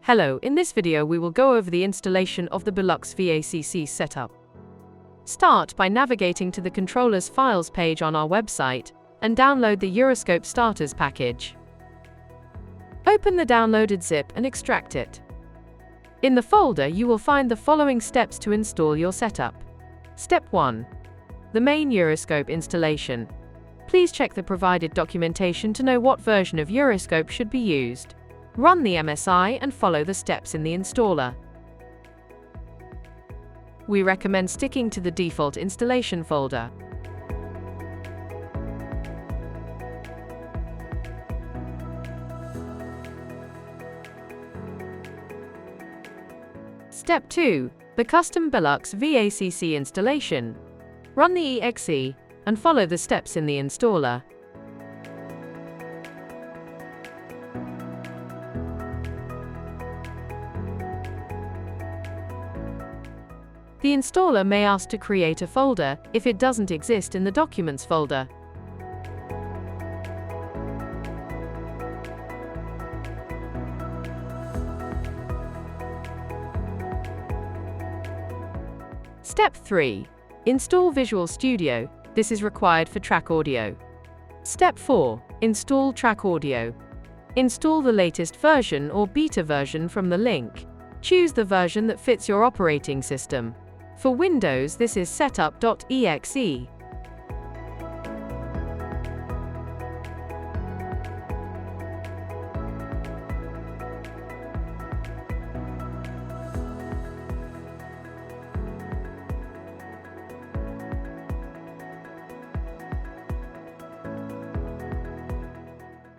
Hello, in this video we will go over the installation of the Belux vACC setup. Start by navigating to the controller's files page on our website and download the EuroScope starters package. Open the downloaded zip and extract it. In the folder you will find the following steps to install your setup. Step 1. The main EuroScope installation. Please check the provided documentation to know what version of EuroScope should be used. Run the MSI and follow the steps in the installer. We recommend sticking to the default installation folder. Step 2. The custom Belux vACC installation. Run the EXE and follow the steps in the installer. The installer may ask to create a folder if it doesn't exist in the Documents folder. Step 3. Install Visual Studio. This is required for track audio. Step 4. Install track audio. Install the latest version or beta version from the link. Choose the version that fits your operating system. For Windows, this is setup.exe.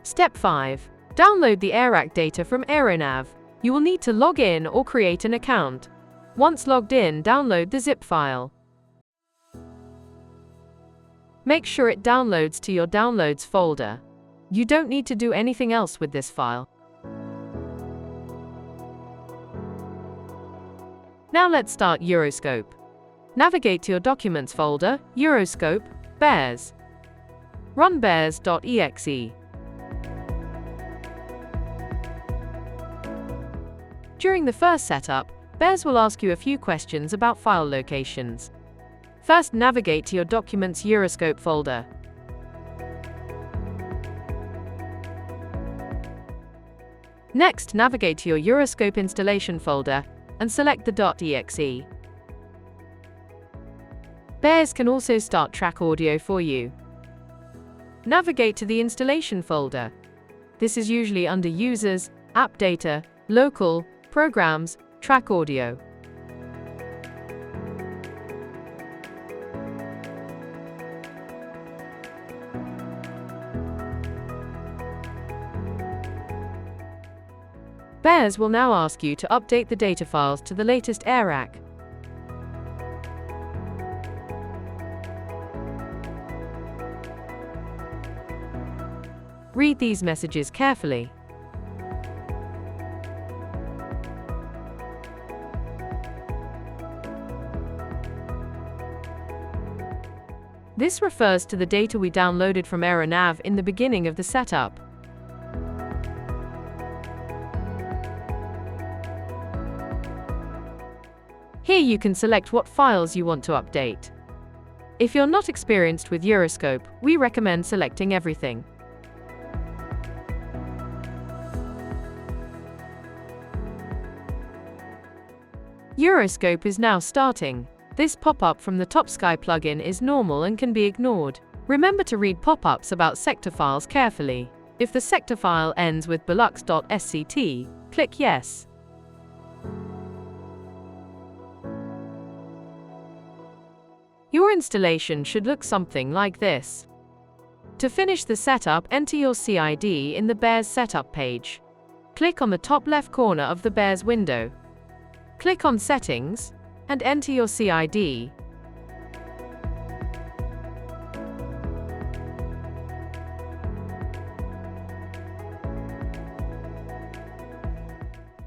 Step 5. Download the vACC data from AeroNav. You will need to log in or create an account. Once logged in, download the zip file. Make sure it downloads to your Downloads folder. You don't need to do anything else with this file. Now let's start EuroScope. Navigate to your Documents folder, EuroScope, vACC. Run vACC.exe. During the first setup, vACC will ask you a few questions about file locations. First, navigate to your Documents EuroScope folder. Next, navigate to your EuroScope installation folder and select the .exe. vACC can also start track audio for you. Navigate to the installation folder. This is usually under Users, App Data, Local, Programs, Track Audio. vACC will now ask you to update the data files to the latest vACC. Read these messages carefully. This refers to the data we downloaded from AeroNav in the beginning of the setup. Here you can select what files you want to update. If you're not experienced with EuroScope, we recommend selecting everything. EuroScope is now starting. This pop-up from the TopSky plugin is normal and can be ignored. Remember to read pop-ups about sector files carefully. If the sector file ends with belux.sct, click Yes. Your installation should look something like this. To finish the setup, enter your CID in the vACC setup page. Click on the top left corner of the vACC window. Click on Settings and enter your CID.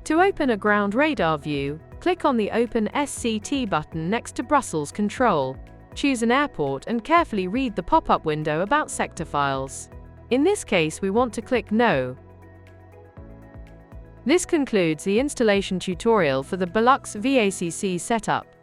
To open a ground radar view, click on the Open SCT button next to Brussels Control. Choose an airport and carefully read the pop-up window about sector files. In this case, we want to click No. This concludes the installation tutorial for the Belux vACC setup.